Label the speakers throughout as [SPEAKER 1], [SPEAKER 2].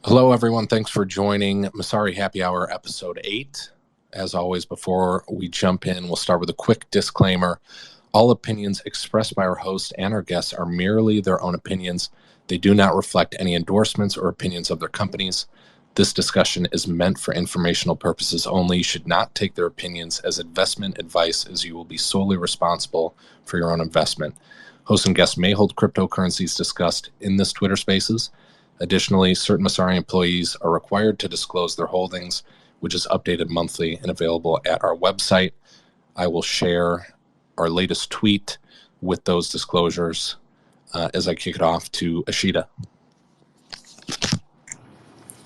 [SPEAKER 1] Hello, everyone. Thanks for joining Messari Happy Hour Episode 8. As always, before we jump in, we'll start with a quick disclaimer. All opinions expressed by our host and our guests are merely their own opinions. They do not reflect any endorsements or opinions of their companies. This discussion is meant for informational purposes only. You should not take their opinions as investment advice, as you will be solely responsible for your own investment. Hosts and guests may hold cryptocurrencies discussed in this Twitter Spaces. Additionally, certain Messari employees are required to disclose their holdings, which is updated monthly and available at our website. I will share our latest tweet with those disclosures as I kick it off to Eshita.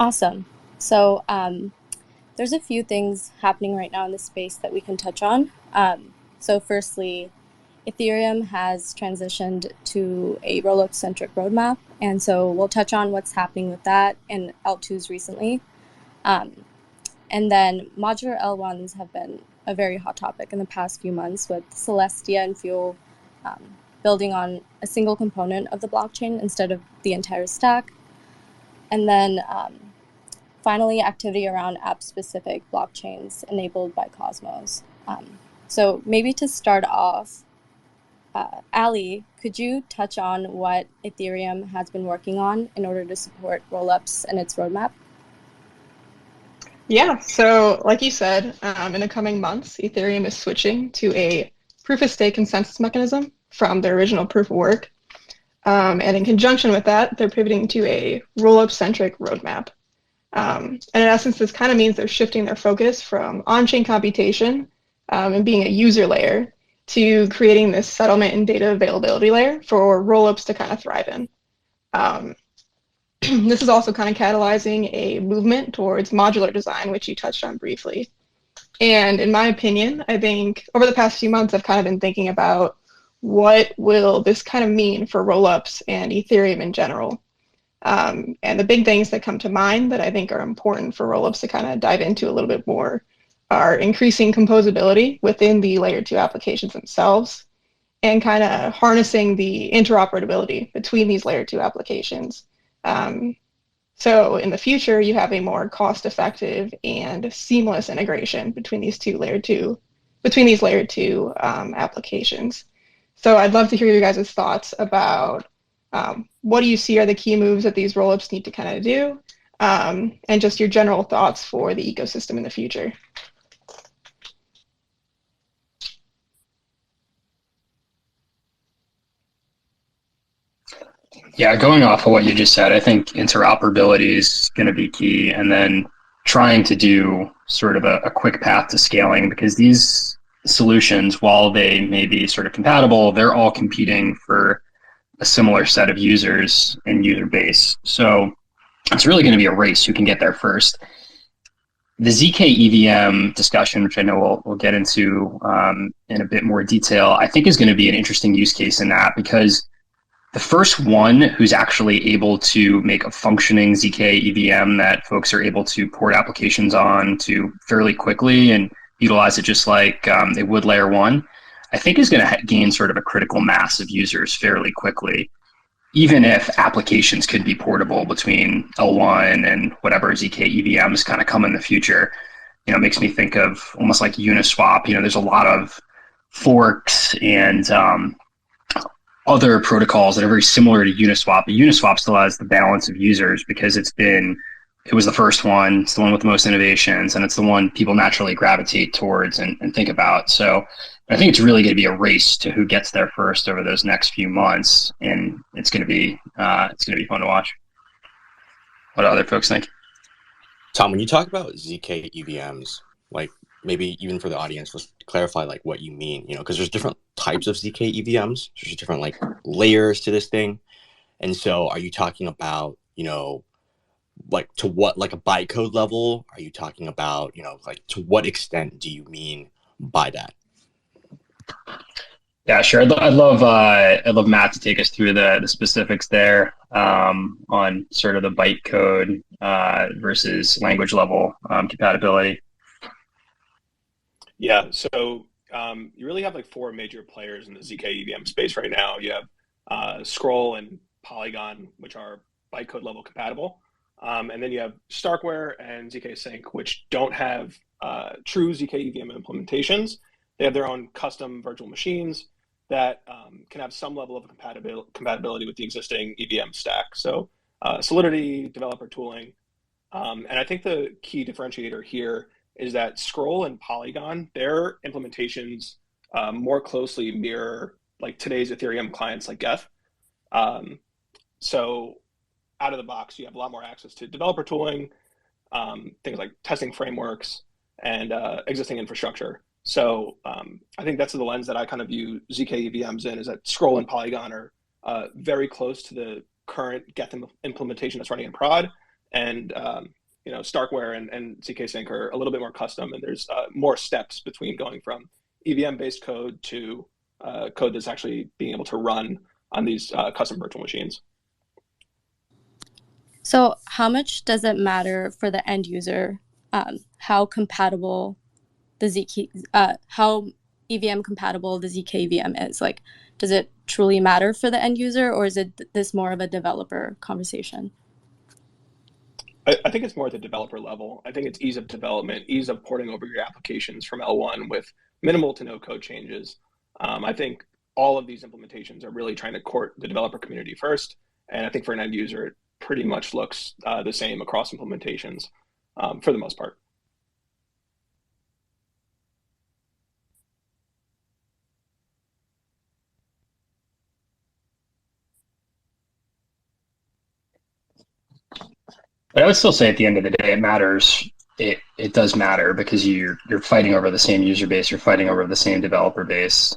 [SPEAKER 2] Awesome. So there's a few things happening right now in the space that we can touch on. So firstly, Ethereum has transitioned to a rollup-centric roadmap, and so we'll touch on what's happening with that and L2s recently. And then modular L1s have been a very hot topic in the past few months, with Celestia and Fuel building on a single component of the blockchain instead of the entire stack. And then finally, activity around app-specific blockchains enabled by Cosmos. So maybe to start off, Ali, could you touch on what Ethereum has been working on in order to support rollups and its roadmap?
[SPEAKER 3] Yeah, so like you said, in the coming months, Ethereum is switching to a proof-of-stake consensus mechanism from their original proof of work. And in conjunction with that, they're pivoting to a rollup-centric roadmap. And in essence, this kind of means they're shifting their focus from on-chain computation and being a user layer to creating this settlement and data availability layer for rollups to kind of thrive in. This is also kind of catalyzing a movement towards modular design, which you touched on briefly. And in my opinion, I think over the past few months, I've kind of been thinking about what will this kind of mean for rollups and Ethereum in general. And the big things that come to mind that I think are important for rollups to kind of dive into a little bit more are increasing composability within the layer 2 applications themselves and kind of harnessing the interoperability between these layer 2 applications. So in the future, you have a more cost-effective and seamless integration between these layer 2 applications. So I'd love to hear your guys' thoughts about what do you see are the key moves that these rollups need to kind of do, and just your general thoughts for the ecosystem in the future.
[SPEAKER 4] Yeah, going off of what you just said, I think interoperability is going to be key, and then trying to do sort of a quick path to scaling, because these solutions, while they may be sort of compatible, they're all competing for a similar set of users and user base. So it's really going to be a race who can get there first. The ZK EVM discussion, which I know we'll get into in a bit more detail, I think is going to be an interesting use case in that, because the first one who's actually able to make a functioning ZK EVM that folks are able to port applications on to fairly quickly and utilize it just like they would layer 1, I think is going to gain sort of a critical mass of users fairly quickly, even if applications could be portable between L1 and whatever ZK EVMs kind of come in the future. You know, it makes me think of almost like Uniswap. You know, there's a lot of forks and other protocols that are very similar to Uniswap, but Uniswap still has the balance of users because it was the first one, it's the one with the most innovations, and it's the one people naturally gravitate towards and think about. So I think it's really going to be a race to who gets there first over those next few months, and it's going to be fun to watch. What do other folks think?
[SPEAKER 5] Tom, when you talk about ZK EVMs, like maybe even for the audience, let's clarify like what you mean, because there's different types of ZK EVMs. There's different like layers to this thing. And so are you talking about, like to what, like a bytecode level? Are you talking about, like to what extent do you mean by that?
[SPEAKER 4] Yeah, sure. I'd love Matt to take us through the specifics there on sort of the bytecode versus language level compatibility.
[SPEAKER 6] Yeah, so you really have like 4 major players in the ZK EVM space right now. You have Scroll and Polygon, which are bytecode level compatible. And then you have Starkware and ZK Sync, which don't have true ZK EVM implementations. They have their own custom virtual machines that can have some level of compatibility with the existing EVM stack. So Solidity, developer tooling. And I think the key differentiator here is that Scroll and Polygon, their implementations more closely mirror like today's Ethereum clients like Geth. So out of the box, you have a lot more access to developer tooling, things like testing frameworks and existing infrastructure. So I think that's the lens that I kind of view ZK EVMs in, is that Scroll and Polygon are very close to the current Geth implementation that's running in prod. And Starkware and ZK Sync are a little bit more custom, and there's more steps between going from EVM-based code to code that's actually being able to run on these custom virtual machines.
[SPEAKER 2] So how much does it matter for the end user how compatible the ZK, how EVM compatible the ZK EVM is? Like, does it truly matter for the end user, or is it this more of a developer conversation?
[SPEAKER 6] I think it's more at the developer level. I think it's ease of development, ease of porting over your applications from L1 with minimal to no code changes. I think all of these implementations are really trying to court the developer community first. And I think for an end user, it pretty much looks the same across implementations for the most part.
[SPEAKER 4] But I would still say at the end of the day, it matters. It does matter because you're fighting over the same user base, you're fighting over the same developer base.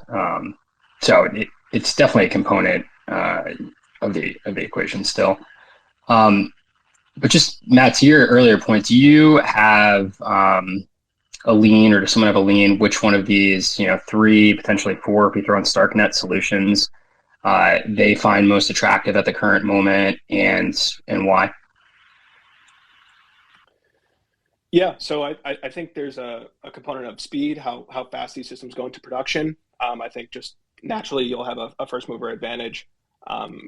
[SPEAKER 4] So it's definitely a component of the equation still. But just Matt, to your earlier point, do you have a lean, or does someone have a lean? Which one of these, 3, potentially 4, if we throw in StarkNet solutions, they find most attractive at the current moment, and why?
[SPEAKER 6] Yeah, so I think there's a component of speed, how fast these systems go into production. I think just naturally you'll have a first mover advantage.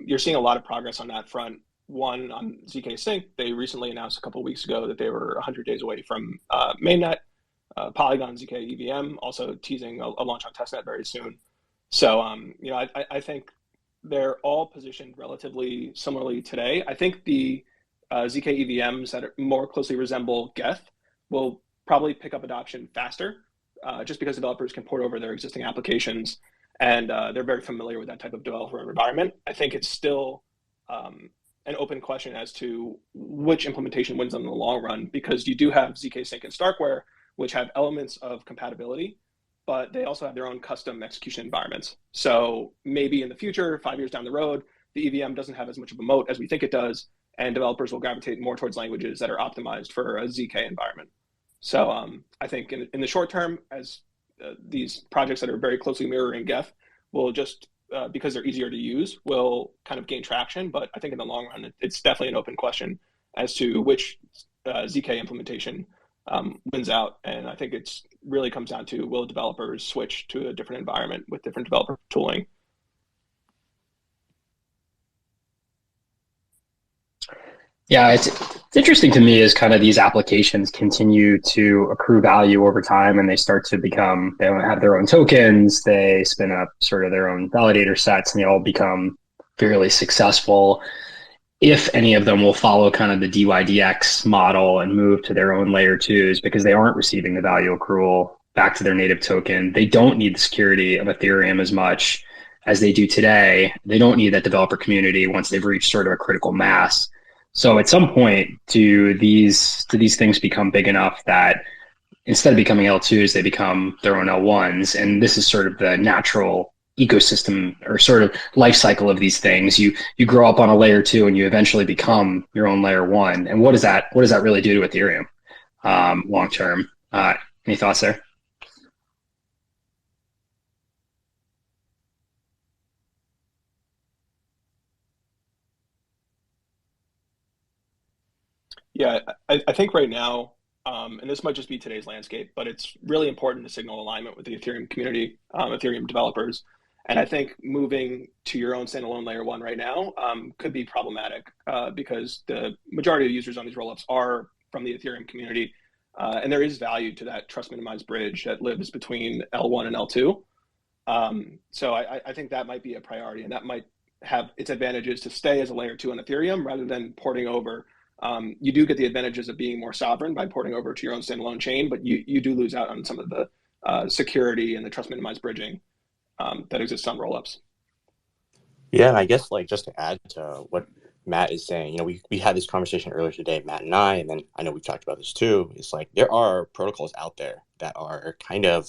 [SPEAKER 6] You're seeing a lot of progress on that front. One, on ZK Sync, they recently announced a couple of weeks ago that they were 100 days away from mainnet. Polygon ZK EVM also teasing a launch on testnet very soon. So I think they're all positioned relatively similarly today. I think the ZK EVMs that more closely resemble Geth will probably pick up adoption faster, just because developers can port over their existing applications, and they're very familiar with that type of developer environment. I think it's still an open question as to which implementation wins them in the long run, because you do have ZK Sync and Starkware, which have elements of compatibility, but they also have their own custom execution environments. So maybe in the future, 5 years down the road, the EVM doesn't have as much of a moat as we think it does, and developers will gravitate more towards languages that are optimized for a ZK environment. So I think in the short term, as these projects that are very closely mirroring Geth will just, because they're easier to use, will kind of gain traction. But I think in the long run, it's definitely an open question as to which ZK implementation wins out. And I think it's really comes down to, will developers switch to a different environment with different developer tooling?
[SPEAKER 4] Yeah, it's interesting to me as kind of these applications continue to accrue value over time, and they start to become, they don't have their own tokens, they spin up sort of their own validator sets, and they all become fairly successful. If any of them will follow kind of the DYDX model and move to their own layer twos, because they aren't receiving the value accrual back to their native token. They don't need the security of Ethereum as much as they do today. They don't need that developer community once they've reached sort of a critical mass. So at some point, do these things become big enough that instead of becoming L2s, they become their own L1s? And this is sort of the natural ecosystem or sort of life cycle of these things. You grow up on a layer 2 and you eventually become your own layer 1. And what does that really do to Ethereum long term? Any thoughts there?
[SPEAKER 6] Yeah, I think right now, and this might just be today's landscape, but it's really important to signal alignment with the Ethereum community, Ethereum developers. And I think moving to your own standalone layer one right now could be problematic because the majority of users on these rollups are from the Ethereum community. And there is value to that trust minimized bridge that lives between L1 and L2. So I think that might be a priority, and that might have its advantages to stay as a layer two on Ethereum rather than porting over. You do get the advantages of being more sovereign by porting over to your own standalone chain, but you do lose out on some of the security and the trust minimized bridging that exists on rollups.
[SPEAKER 5] Yeah, and I guess like just to add to what Matt is saying, you know, we had this conversation earlier today, Matt and I, and then I know we've talked about this too. It's like there are protocols out there that are kind of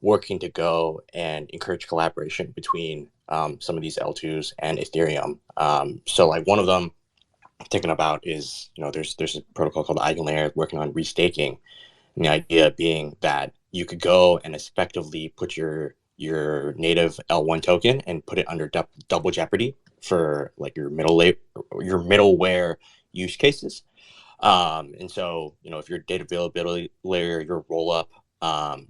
[SPEAKER 5] working to go and encourage collaboration between some of these L2s and Ethereum. So like one of them I'm thinking about is, you know, there's a protocol called Eigenlayer working on restaking. And the idea being that you could go and effectively put your native L1 token and put it under double jeopardy for like your middleware use cases. And so, you know, if your data availability layer, your roll up,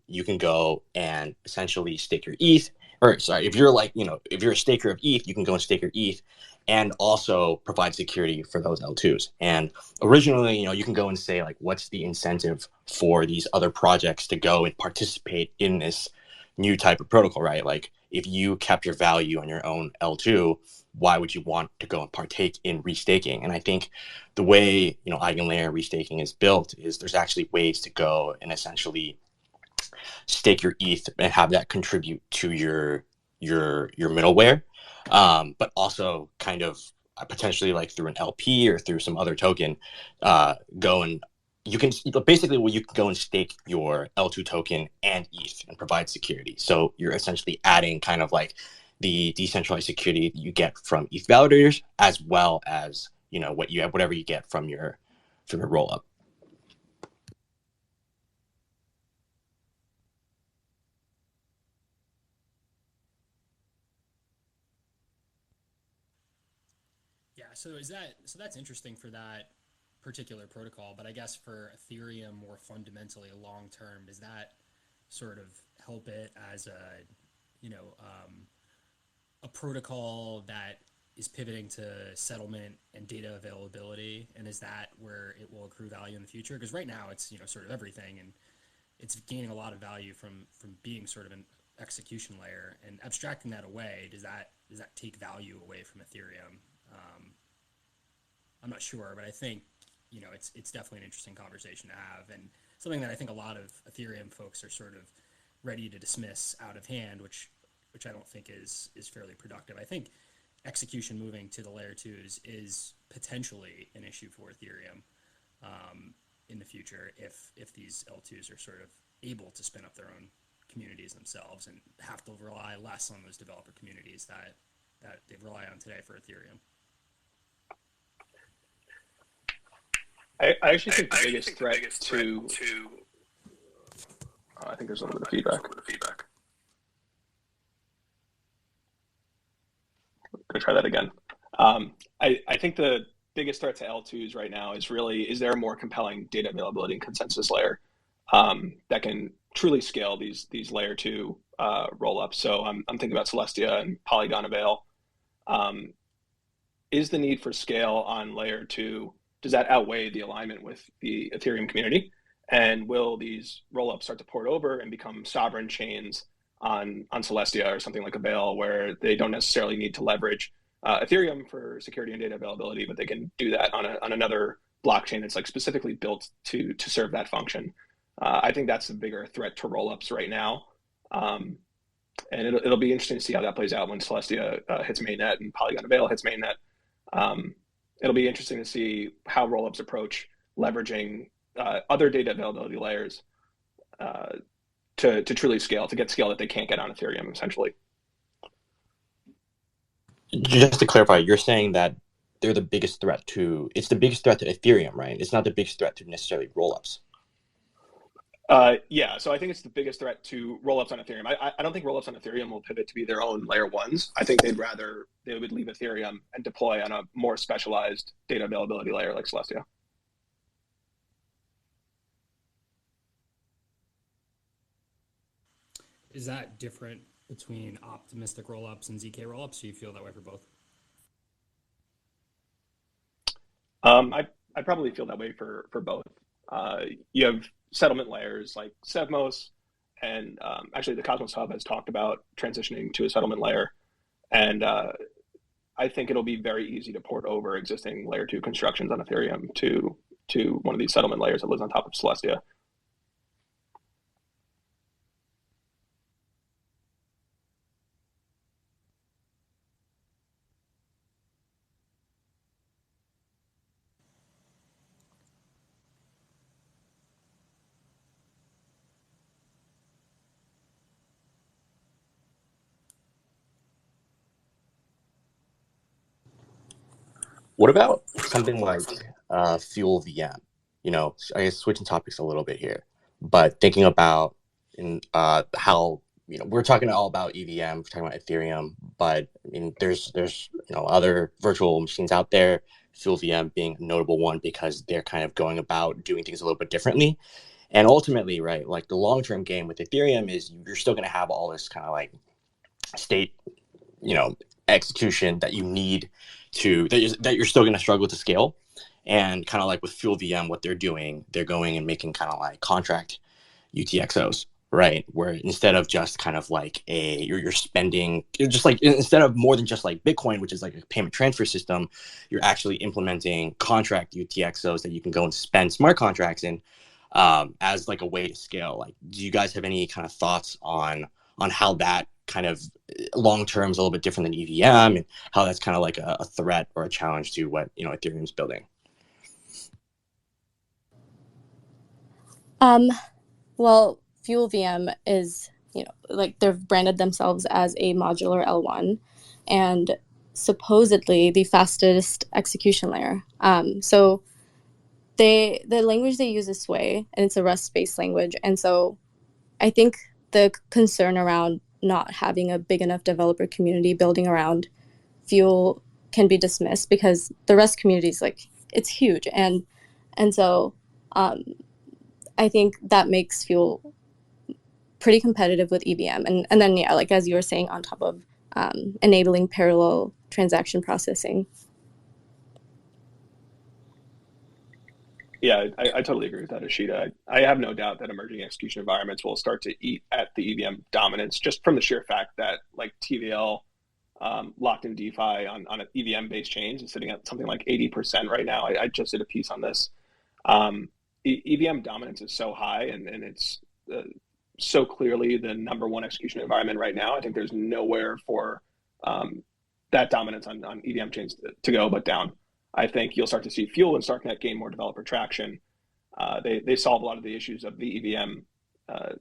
[SPEAKER 5] you can go and essentially stake your ETH, or sorry, if you're like, you know, if you're a staker of ETH, you can go and stake your ETH and also provide security for those L2s. And originally, you know, you can go and say like, what's the incentive for these other projects to go and participate in this new type of protocol, right? Like if you kept your value on your own L2, why would you want to go and partake in restaking? And I think the way, you know, Eigenlayer restaking is built is there's actually ways to go and essentially stake your ETH and have that contribute to your middleware, but also kind of potentially like through an LP or through some other token, go and you can basically you can go and stake your L2 token and ETH and provide security. So you're essentially adding kind of like the decentralized security that you get from ETH validators, as well as, you know, whatever you get from your rollup.
[SPEAKER 7] Yeah, so that's interesting for that particular protocol, but I guess for Ethereum more fundamentally long term, does that sort of help it as a protocol that is pivoting to settlement and data availability, and is that where it will accrue value in the future? Because right now it's, you know, sort of everything, and it's gaining a lot of value from being sort of an execution layer, and abstracting that away, does that take value away from Ethereum? I'm not sure, but I think, you know, it's definitely an interesting conversation to have, and something that I think a lot of Ethereum folks are sort of ready to dismiss out of hand, which I don't think is fairly productive. I think execution moving to the layer twos is potentially an issue for Ethereum in the future if these L2s are sort of able to spin up their own communities themselves and have to rely less on those developer communities that they rely on today for Ethereum.
[SPEAKER 6] I actually think the biggest threat to I think there's a little bit of feedback. I'm gonna try that again. I think the biggest threat to L2s right now is there a more compelling data availability and consensus layer that can truly scale these layer two rollups? So I'm thinking about Celestia and Polygon Avail. Is the need for scale on layer two, does that outweigh the alignment with the Ethereum community? And will these rollups start to port over and become sovereign chains on Celestia or something like Avail, where they don't necessarily need to leverage Ethereum for security and data availability, but they can do that on another blockchain that's like specifically built to serve that function? I think that's the bigger threat to rollups right now. And it'll be interesting to see how that plays out when Celestia hits mainnet and Polygon Avail hits mainnet. It'll be interesting to see how rollups approach leveraging other data availability layers to truly scale, to get scale that they can't get on Ethereum, essentially.
[SPEAKER 5] Just to clarify, you're saying that they're the biggest threat to, it's the biggest threat to Ethereum, right? It's not the biggest threat to necessarily rollups.
[SPEAKER 6] Yeah, so I think it's the biggest threat to rollups on Ethereum. I don't think rollups on Ethereum will pivot to be their own layer ones. I think they would leave Ethereum and deploy on a more specialized data availability layer like Celestia.
[SPEAKER 7] Is that different between optimistic rollups and ZK rollups? Do you feel that way for both?
[SPEAKER 6] I probably feel that way for both. You have settlement layers like Sevmos, and actually the Cosmos Hub has talked about transitioning to a settlement layer, and I think it'll be very easy to port over existing layer 2 constructions on Ethereum to one of these settlement layers that lives on top of Celestia.
[SPEAKER 5] What about something like Fuel VM? You know, I guess switching topics a little bit here, but thinking about how we're talking all about EVM, we're talking about Ethereum, but I mean, there's other virtual machines out there. Fuel VM being a notable one because they're kind of going about doing things a little bit differently, and ultimately, right, like the long term game with Ethereum is you're still going to have all this kind of like state execution that you need that you're still going to struggle to scale. And kind of like with Fuel VM, what they're doing, they're going and making kind of like contract UTXOs, right? Where instead of just kind of like you're spending, you're just like, instead of more than just like Bitcoin, which is like a payment transfer system, you're actually implementing contract UTXOs that you can go and spend smart contracts in, as like a way to scale. Like, do you guys have any kind of thoughts on how that kind of long term is a little bit different than EVM, and how that's kind of like a threat or a challenge to what Ethereum's building?
[SPEAKER 2] Well, Fuel VM is, like they've branded themselves as a modular L1 and supposedly the fastest execution layer. So the language they use is Sway, and it's a Rust-based language. And so I think the concern around not having a big enough developer community building around Fuel can be dismissed because the Rust community is like, it's huge. And so I think that makes Fuel pretty competitive with EVM. And then, yeah, like as you were saying, on top of enabling parallel transaction processing.
[SPEAKER 6] Yeah, I totally agree with that, Eshita. I have no doubt that emerging execution environments will start to eat at the EVM dominance just from the sheer fact that like TVL locked in DeFi on EVM-based chains is sitting at something like 80% right now. I just did a piece on this. EVM dominance is so high, and it's so clearly the number one execution environment right now. I think there's nowhere for that dominance on EVM chains to go but down. I think you'll start to see Fuel and Starknet gain more developer traction. They solve a lot of the issues of the EVM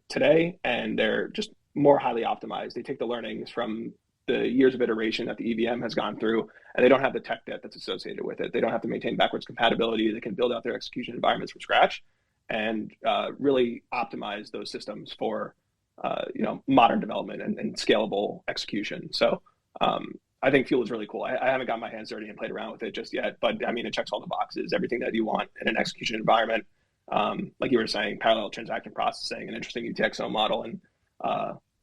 [SPEAKER 6] today, and they're just more highly optimized. They take the learnings from the years of iteration that the EVM has gone through, and they don't have the tech debt that's associated with it. They don't have to maintain backwards compatibility. They can build out their execution environments from scratch and really optimize those systems for modern development and scalable execution. So I think Fuel is really cool. I haven't got my hands dirty and played around with it just yet, but I mean, it checks all the boxes, everything that you want in an execution environment. Like you were saying, parallel transaction processing, an interesting UTXO model, and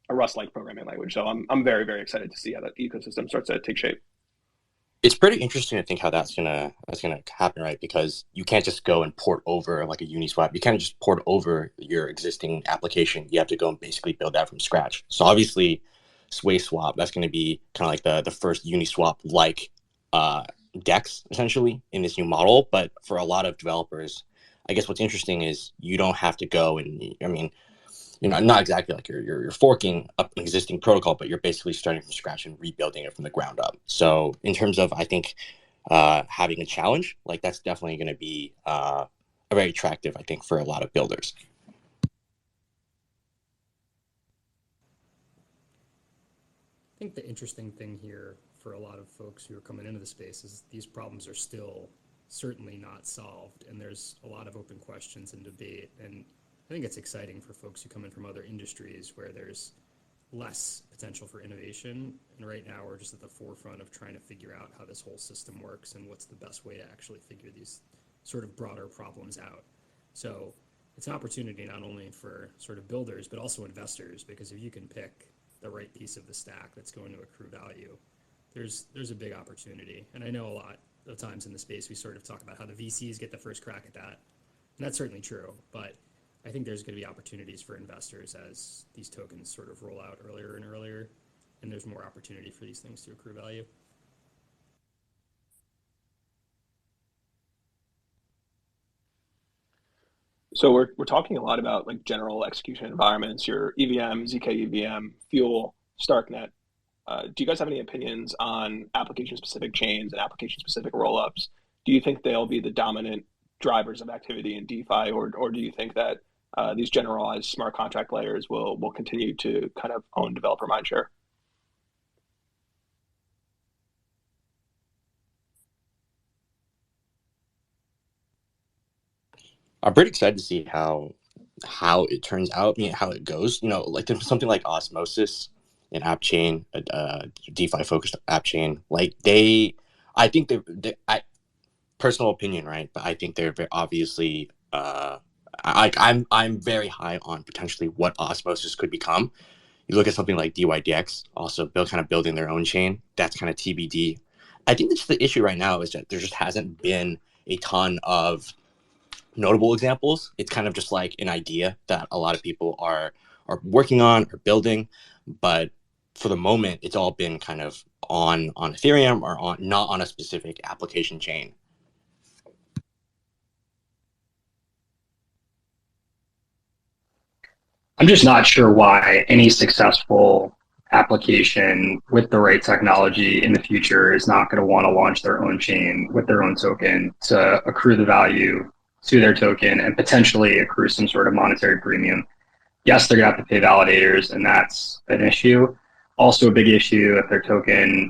[SPEAKER 6] a Rust-like programming language. So I'm very, very excited to see how that ecosystem starts to take shape.
[SPEAKER 5] It's pretty interesting to think how that's gonna happen, right? Because you can't just go and port over like a Uniswap. You can't just port over your existing application. You have to go and basically build that from scratch. So obviously, Sway Swap, that's going to be kind of like the first Uniswap like DEX essentially in this new model. But for a lot of developers, I guess what's interesting is you don't have to go and not exactly like you're forking up an existing protocol, but you're basically starting from scratch and rebuilding it from the ground up. So in terms of, I think, having a challenge, like that's definitely going to be very attractive, I think, for a lot of builders.
[SPEAKER 7] I think the interesting thing here for a lot of folks who are coming into the space is these problems are still certainly not solved, and there's a lot of open questions and debate. And I think it's exciting for folks who come in from other industries where there's less potential for innovation. And right now we're just at the forefront of trying to figure out how this whole system works and what's the best way to actually figure these sort of broader problems out. So it's an opportunity not only for sort of builders, but also investors, because if you can pick the right piece of the stack that's going to accrue value, there's a big opportunity. And I know a lot of times in the space we sort of talk about how the VCs get the first crack at that. And that's certainly true, but I think there's going to be opportunities for investors as these tokens sort of roll out earlier and earlier, and there's more opportunity for these things to accrue value.
[SPEAKER 6] So we're talking a lot about like general execution environments, your EVM, ZK EVM, Fuel, Starknet. Do you guys have any opinions on application-specific chains and application-specific rollups? Do you think they'll be the dominant drivers of activity in DeFi, or do you think that these generalized smart contract layers will continue to kind of own developer mindshare?
[SPEAKER 5] I'm pretty excited to see how it turns out, how it goes. Like there's something like Osmosis, an app chain, a DeFi focused app chain. Like I think personal opinion, right? But I think they're very obviously. I'm very high on potentially what Osmosis could become. You look at something like DYDX, also building their own chain. That's kind of TBD. I think that's the issue right now is that there just hasn't been a ton of notable examples. It's kind of just like an idea that a lot of people are working on or building, but for the moment, it's all been kind of on Ethereum or not on a specific application chain.
[SPEAKER 4] I'm just not sure why any successful application with the right technology in the future is not going to want to launch their own chain with their own token to accrue the value to their token and potentially accrue some sort of monetary premium. Yes, they're going to have to pay validators, and that's an issue. Also a big issue if their token,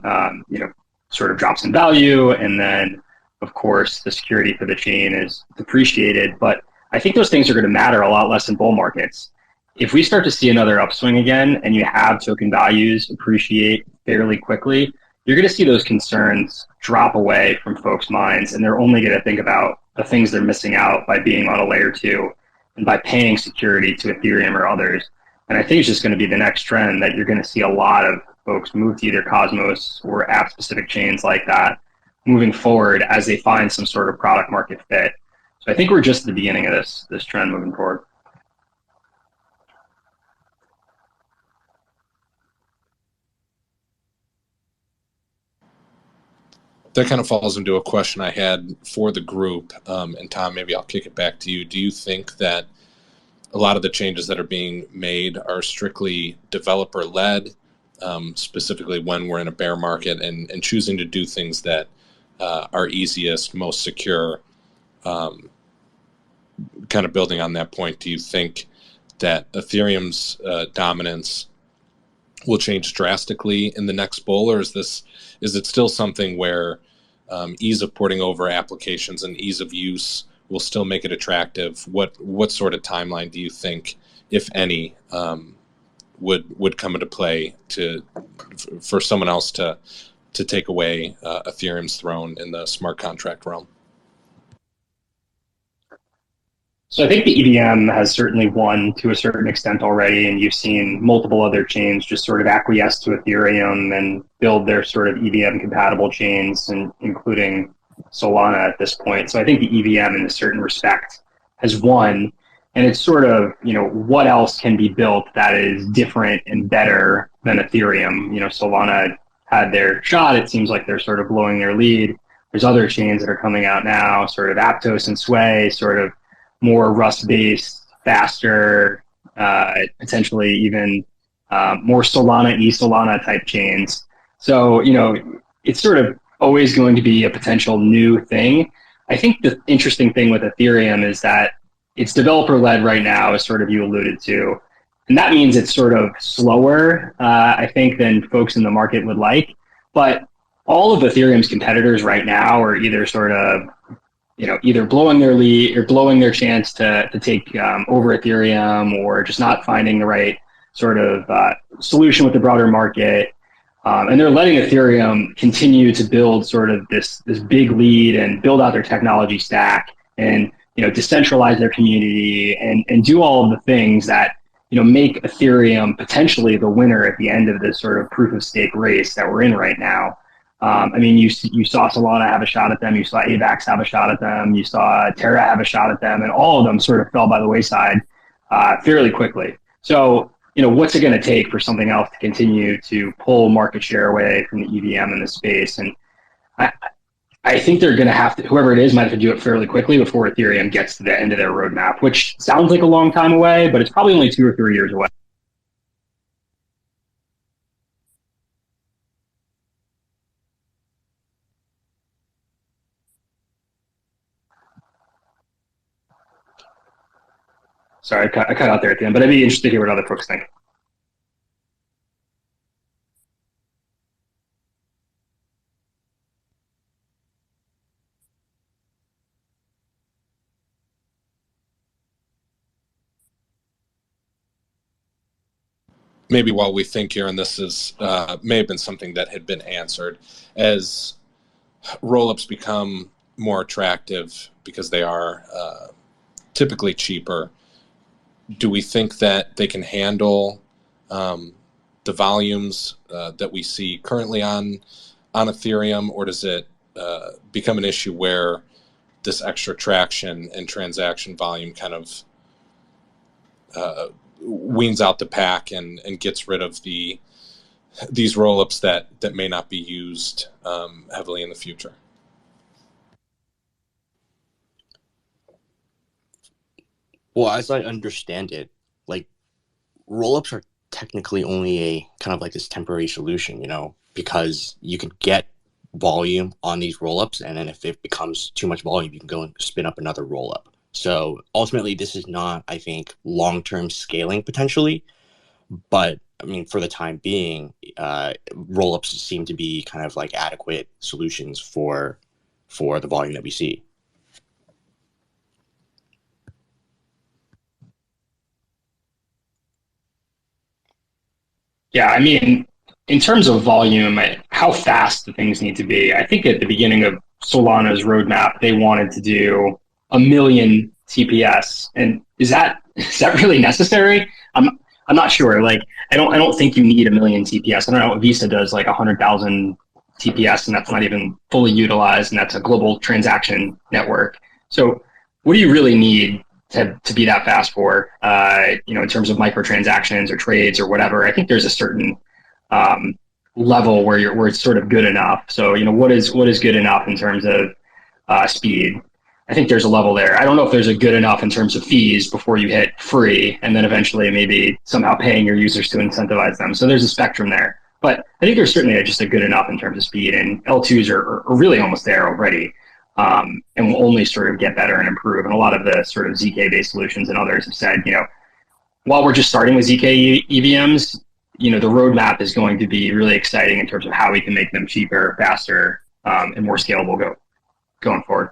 [SPEAKER 4] sort of drops in value, and then, of course, the security for the chain is depreciated. But I think those things are going to matter a lot less in bull markets. If we start to see another upswing again and you have token values appreciate fairly quickly, you're going to see those concerns drop away from folks' minds, and they're only going to think about the things they're missing out by being on a layer 2 and by paying security to Ethereum or others. And I think it's just going to be the next trend that you're going to see a lot of folks move to either Cosmos or app-specific chains like that moving forward as they find some sort of product market fit. So I think we're just at the beginning of this trend moving forward.
[SPEAKER 1] That kind of falls into a question I had for the group. And Tom, maybe I'll kick it back to you. Do you think that a lot of the changes that are being made are strictly developer-led, specifically when we're in a bear market and choosing to do things that are easiest, most secure? Kind of building on that point, do you think that Ethereum's dominance will change drastically in the next bull, or is it still something where ease of porting over applications and ease of use will still make it attractive? What sort of timeline do you think, if any, would come into play for someone else to take away Ethereum's throne in the smart contract realm?
[SPEAKER 4] So I think the EVM has certainly won to a certain extent already, and you've seen multiple other chains just sort of acquiesce to Ethereum and build their sort of EVM compatible chains, and including Solana at this point. So I think the EVM in a certain respect has won, and it's sort of, what else can be built that is different and better than Ethereum? Solana had their shot. It seems like they're sort of blowing their lead. There's other chains that are coming out now, sort of Aptos and Sway, sort of more Rust-based, faster, potentially even more Solana type chains. So, it's sort of always going to be a potential new thing. I think the interesting thing with Ethereum is that it's developer-led right now, as sort of you alluded to. And that means it's sort of slower, I think, than folks in the market would like. But all of Ethereum's competitors right now are either sort of either blowing their lead or blowing their chance to take over Ethereum, or just not finding the right sort of solution with the broader market. And they're letting Ethereum continue to build sort of this big lead and build out their technology stack and, decentralize their community and do all of the things that, make Ethereum potentially the winner at the end of this sort of proof of stake race that we're in right now. I mean, you saw Solana have a shot at them. You saw AVAX have a shot at them. You saw Terra have a shot at them, and all of them sort of fell by the wayside fairly quickly. So, what's it going to take for something else to continue to pull market share away from the EVM in this space? And I think they're going to have to, whoever it is, might have to do it fairly quickly before Ethereum gets to the end of their roadmap, which sounds like a long time away, but it's probably only 2 or 3 years away. Sorry, I cut out there at the end, but I'd be interested to hear what other folks think.
[SPEAKER 1] Maybe while we think here, and this is may have been something that had been answered, as rollups become more attractive because they are typically cheaper, do we think that they can handle the volumes that we see currently on Ethereum, or does it become an issue where this extra traction and transaction volume kind of weans out the pack and gets rid of these rollups that may not be used heavily in the future?
[SPEAKER 5] Well, as I understand it, like, rollups are technically only a kind of like this temporary solution, because you can get volume on these rollups, and then if it becomes too much volume, you can go and spin up another rollup. So ultimately, this is not, I think, long-term scaling potentially, but I mean, for the time being, rollups seem to be kind of like adequate solutions for the volume that we see.
[SPEAKER 4] Yeah, I mean, in terms of volume, how fast the things need to be, I think at the beginning of Solana's roadmap, they wanted to do 1 million TPS. And is that really necessary? I'm not sure. Like, I don't think you need 1 million TPS. I don't know what Visa does, like 100,000 TPS, and that's not even fully utilized, and that's a global transaction network. So what do you really need to be that fast for, in terms of microtransactions or trades or whatever? I think there's a certain level where it's sort of good enough. So, what is good enough in terms of speed? I think there's a level there. I don't know if there's a good enough in terms of fees before you hit free, and then eventually maybe somehow paying your users to incentivize them. So there's a spectrum there. But I think there's certainly just a good enough in terms of speed, and L2s are really almost there already. And will only sort of get better and improve. And a lot of the sort of ZK-based solutions and others have said, while we're just starting with ZK EVMs, the roadmap is going to be really exciting in terms of how we can make them cheaper, faster, and more scalable going forward.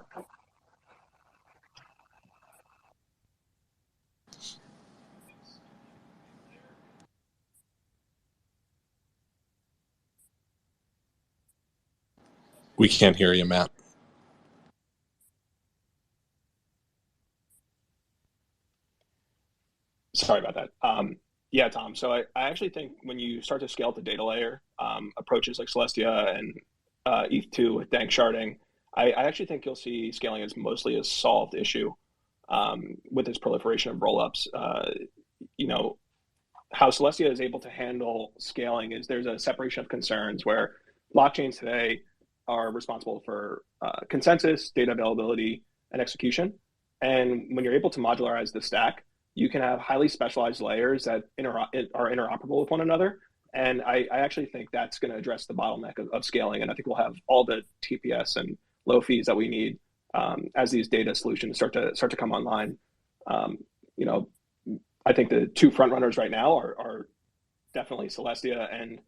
[SPEAKER 1] We can't hear you, Matt.
[SPEAKER 6] Sorry about that. Yeah, Tom. So I actually think when you start to scale at the data layer, approaches like Celestia and ETH2 with dank sharding, I actually think you'll see scaling as mostly a solved issue with this proliferation of rollups. How Celestia is able to handle scaling is there's a separation of concerns where blockchains today are responsible for consensus, data availability, and execution. And when you're able to modularize the stack, you can have highly specialized layers that are interoperable with one another. And I actually think that's going to address the bottleneck of scaling. And I think we'll have all the TPS and low fees that we need as these data solutions start to come online. I think the two front runners right now are definitely Celestia and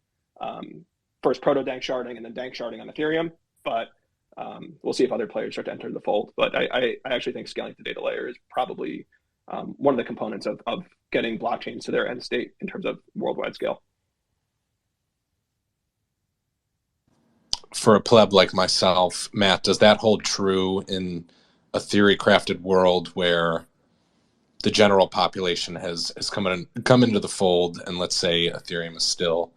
[SPEAKER 6] first proto dank sharding and then dank sharding on Ethereum. But we'll see if other players start to enter the fold. But I actually think scaling the data layer is probably one of the components of getting blockchains to their end state in terms of worldwide scale.
[SPEAKER 1] For a pleb like myself, Matt, does that hold true in a theory-crafted world where the general population has come into the fold, and let's say Ethereum is still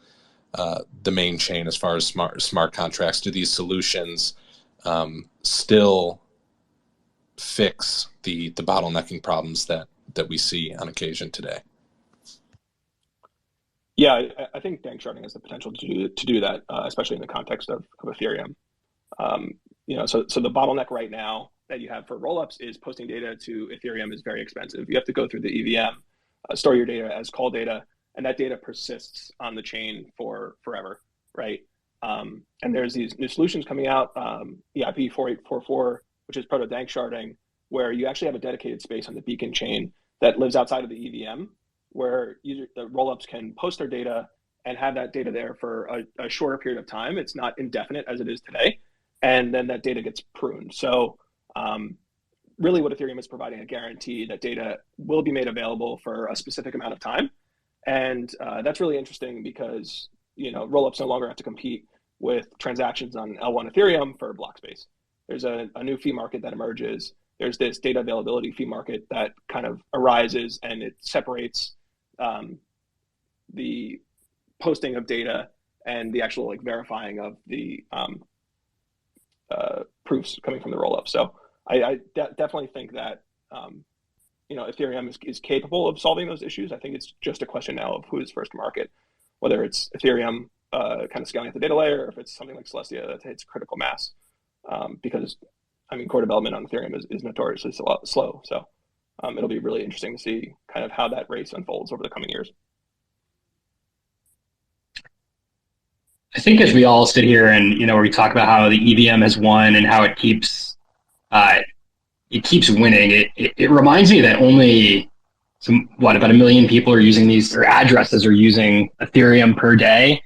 [SPEAKER 1] the main chain as far as smart contracts, do these solutions still fix the bottlenecking problems that we see on occasion today?
[SPEAKER 6] Yeah, I think dank sharding has the potential to do that, especially in the context of Ethereum. So the bottleneck right now that you have for rollups is posting data to Ethereum is very expensive. You have to go through the EVM, store your data as call data, and that data persists on the chain for forever, right? And there's these new solutions coming out, Ep8 which is proto dank sharding, where you actually have a dedicated space on the beacon chain that lives outside of the EVM, where the rollups can post their data and have that data there for a shorter period of time. It's not indefinite as it is today. And then that data gets pruned. So really what Ethereum is providing a guarantee that data will be made available for a specific amount of time. And that's really interesting because, rollups no longer have to compete with transactions on L1 Ethereum for block space. There's a new fee market that emerges. There's this data availability fee market that kind of arises, and it separates the posting of data and the actual verifying of the proofs coming from the rollup. So I definitely think that Ethereum is capable of solving those issues. I think it's just a question now of who is first to market, whether it's Ethereum kind of scaling at the data layer, or if it's something like Celestia that hits critical mass. Because core development on Ethereum is notoriously slow. So it'll be really interesting to see kind of how that race unfolds over the coming years.
[SPEAKER 4] I think as we all sit here and, where we talk about how the EVM has won and how it keeps winning, it reminds me that only about 1 million people are using these, or addresses are using Ethereum per day.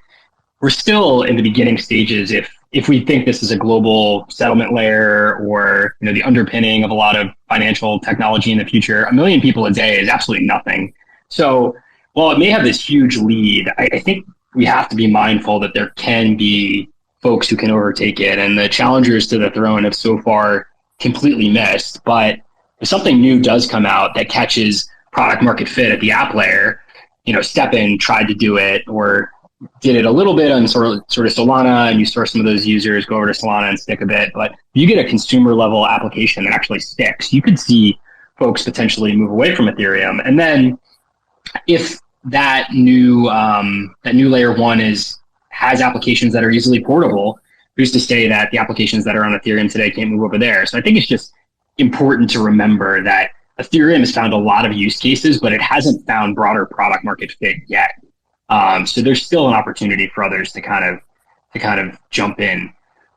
[SPEAKER 4] We're still in the beginning stages if we think this is a global settlement layer or, the underpinning of a lot of financial technology in the future. 1 million people a day is absolutely nothing. So while it may have this huge lead, I think we have to be mindful that there can be folks who can overtake it, and the challengers to the throne have so far completely missed. But if something new does come out that catches product market fit at the app layer, STEPN tried to do it, or did it a little bit on sort of Solana, and you saw some of those users go over to Solana and stick a bit. But if you get a consumer level application that actually sticks, you could see folks potentially move away from Ethereum. And then if that new layer one has applications that are easily portable, who's to say that the applications that are on Ethereum today can't move over there? So I think it's just important to remember that Ethereum has found a lot of use cases, but it hasn't found broader product market fit yet. So there's still an opportunity for others to kind of jump in.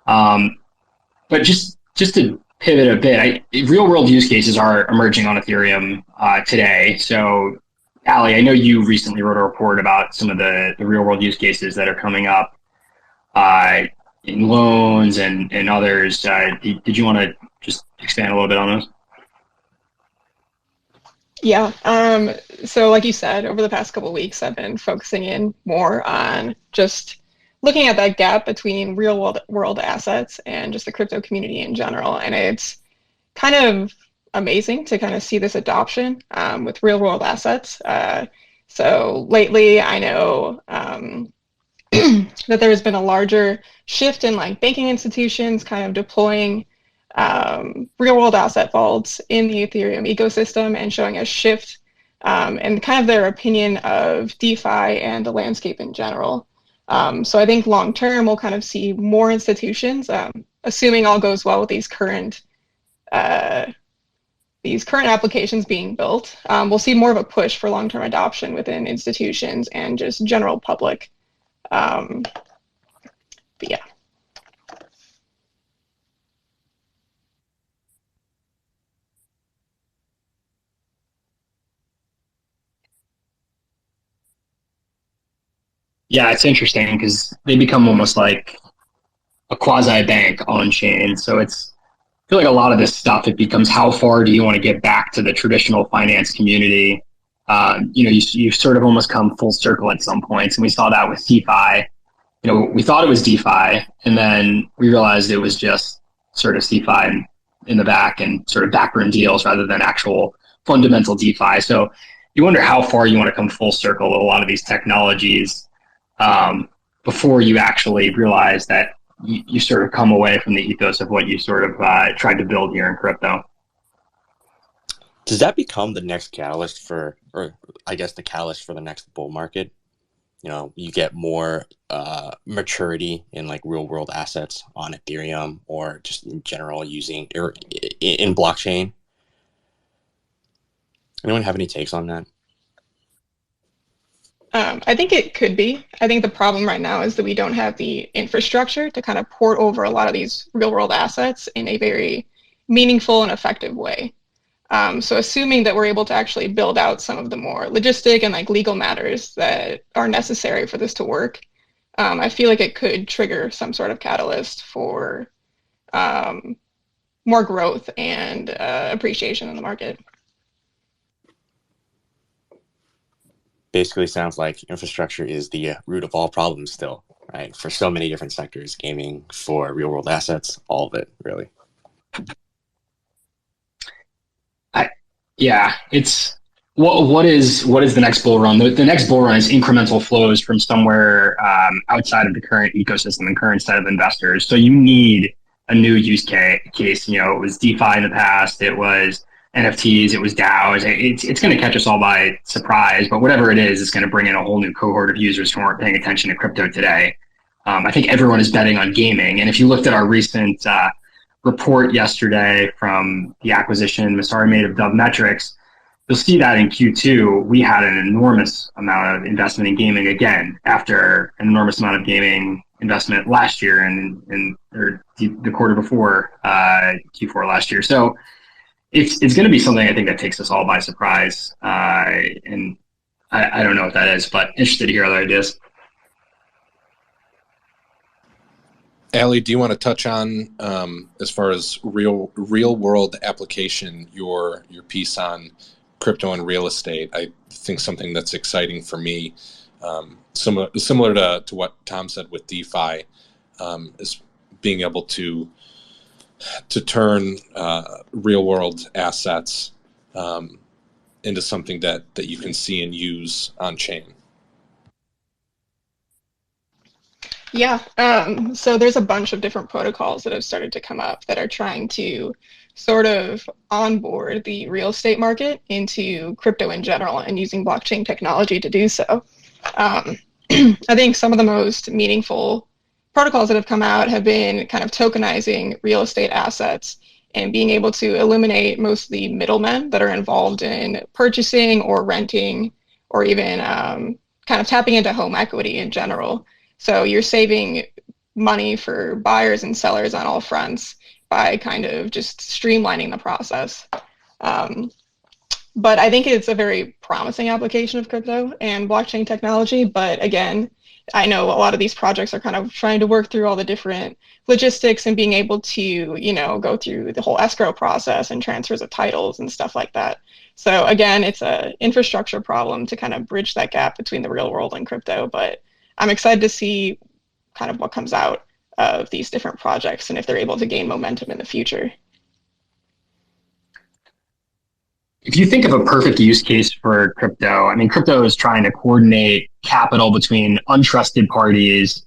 [SPEAKER 4] But just to pivot a bit, real world use cases are emerging on Ethereum today. So Ali, I know you recently wrote a report about some of the real world use cases that are coming up in loans and others. Did you want to just expand a little bit on those?
[SPEAKER 3] Yeah. So like you said, over the past couple of weeks, I've been focusing in more on just looking at that gap between real world assets and just the crypto community in general. And it's kind of amazing to kind of see this adoption with real world assets. So lately, I know that there has been a larger shift in banking institutions kind of deploying real world asset vaults in the Ethereum ecosystem and showing a shift and kind of their opinion of DeFi and the landscape in general. So I think long term we'll kind of see more institutions, assuming all goes well with these current applications being built. We'll see more of a push for long term adoption within institutions and just general public. But yeah.
[SPEAKER 4] Yeah, it's interesting because they become almost like a quasi bank on chain. So I feel like a lot of this stuff, it becomes how far do you want to get back to the traditional finance community? You sort of almost come full circle at some points. And we saw that with DeFi. We thought it was DeFi, and then we realized it was just sort of CeFi in the back and sort of backroom deals rather than actual fundamental DeFi. So you wonder how far you want to come full circle with a lot of these technologies before you actually realize that you sort of come away from the ethos of what you sort of tried to build here in crypto.
[SPEAKER 5] Does that become the next catalyst for, or I guess the catalyst for the next bull market? You know, you get more maturity in like real world assets on Ethereum or just in general using or in blockchain. Anyone have any takes on that?
[SPEAKER 3] I think it could be. I think the problem right now is that we don't have the infrastructure to kind of port over a lot of these real world assets in a very meaningful and effective way. So assuming that we're able to actually build out some of the more logistic and like legal matters that are necessary for this to work, I feel like it could trigger some sort of catalyst for more growth and appreciation in the market.
[SPEAKER 5] Basically sounds like infrastructure is the root of all problems still, right? For so many different sectors, gaming, for real world assets, all of it, really.
[SPEAKER 4] Yeah, it's what is the next bull run? The next bull run is incremental flows from somewhere outside of the current ecosystem and current set of investors. So you need a new use case. You know, it was DeFi in the past, it was NFTs, it was DAOs. It's going to catch us all by surprise, but whatever it is, it's going to bring in a whole new cohort of users who aren't paying attention to crypto today. I think everyone is betting on gaming, and if you looked at our recent report yesterday from the acquisition Messari made of Dove Metrics, you'll see that in Q2, we had an enormous amount of investment in gaming again, after an enormous amount of gaming investment last year and the quarter before Q4 last year. So it's going to be something I think that takes us all by surprise. And I don't know what that is, but interested to hear other ideas.
[SPEAKER 1] Allie, do you want to touch on, as far as real world application, your piece on crypto and real estate? I think something that's exciting for me, similar to what Tom said with DeFi, is being able to turn real world assets into something that you can see and use on chain.
[SPEAKER 3] Yeah, so there's a bunch of different protocols that have started to come up that are trying to sort of onboard the real estate market into crypto in general and using blockchain technology to do so. I think some of the most meaningful protocols that have come out have been kind of tokenizing real estate assets and being able to eliminate most of the middlemen that are involved in purchasing or renting or even kind of tapping into home equity in general. So you're saving money for buyers and sellers on all fronts by kind of just streamlining the process. But I think it's a very promising application of crypto and blockchain technology. But again, I know a lot of these projects are kind of trying to work through all the different logistics and being able to, you know, go through the whole escrow process and transfers of titles and stuff like that. So again, it's an infrastructure problem to kind of bridge that gap between the real world and crypto. But I'm excited to see kind of what comes out of these different projects and if they're able to gain momentum in the future.
[SPEAKER 4] If you think of a perfect use case for crypto, I mean, crypto is trying to coordinate capital between untrusted parties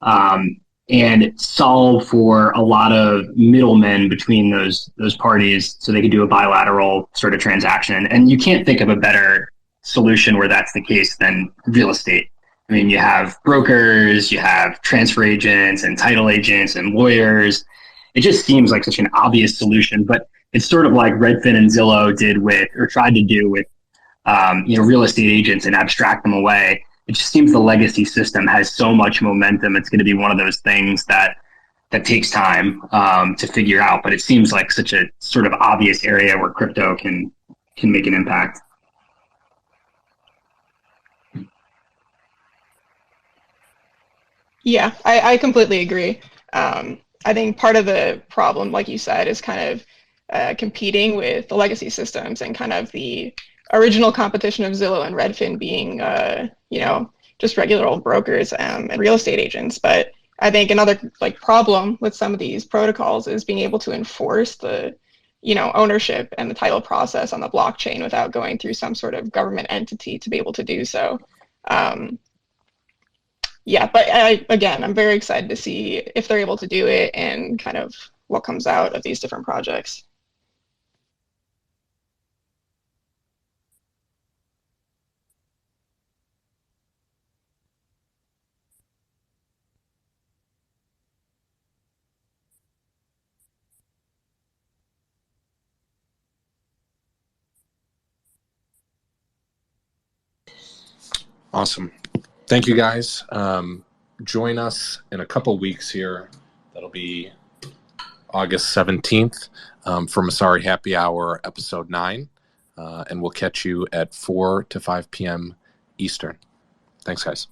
[SPEAKER 4] and solve for a lot of middlemen between those parties so they can do a bilateral sort of transaction. And you can't think of a better solution where that's the case than real estate. I mean, you have brokers, you have transfer agents and title agents and lawyers. It just seems like such an obvious solution, but it's sort of like Redfin and Zillow did with, or tried to do with, real estate agents and abstract them away. It just seems the legacy system has so much momentum. It's going to be one of those things that takes time to figure out, but it seems like such a sort of obvious area where crypto can make an impact.
[SPEAKER 3] Yeah, I completely agree. I think part of the problem, like you said, is kind of competing with the legacy systems and kind of the original competition of Zillow and Redfin being, just regular old brokers and real estate agents. But I think another problem with some of these protocols is being able to enforce the ownership and the title process on the blockchain without going through some sort of government entity to be able to do so. Yeah, but I'm very excited to see if they're able to do it and kind of what comes out of these different projects.
[SPEAKER 1] Awesome. Thank you, guys. Join us in a couple weeks here. That'll be August 17th for Messari Happy Hour episode 9. And we'll catch you at 4 to 5 p.m. Eastern. Thanks, guys.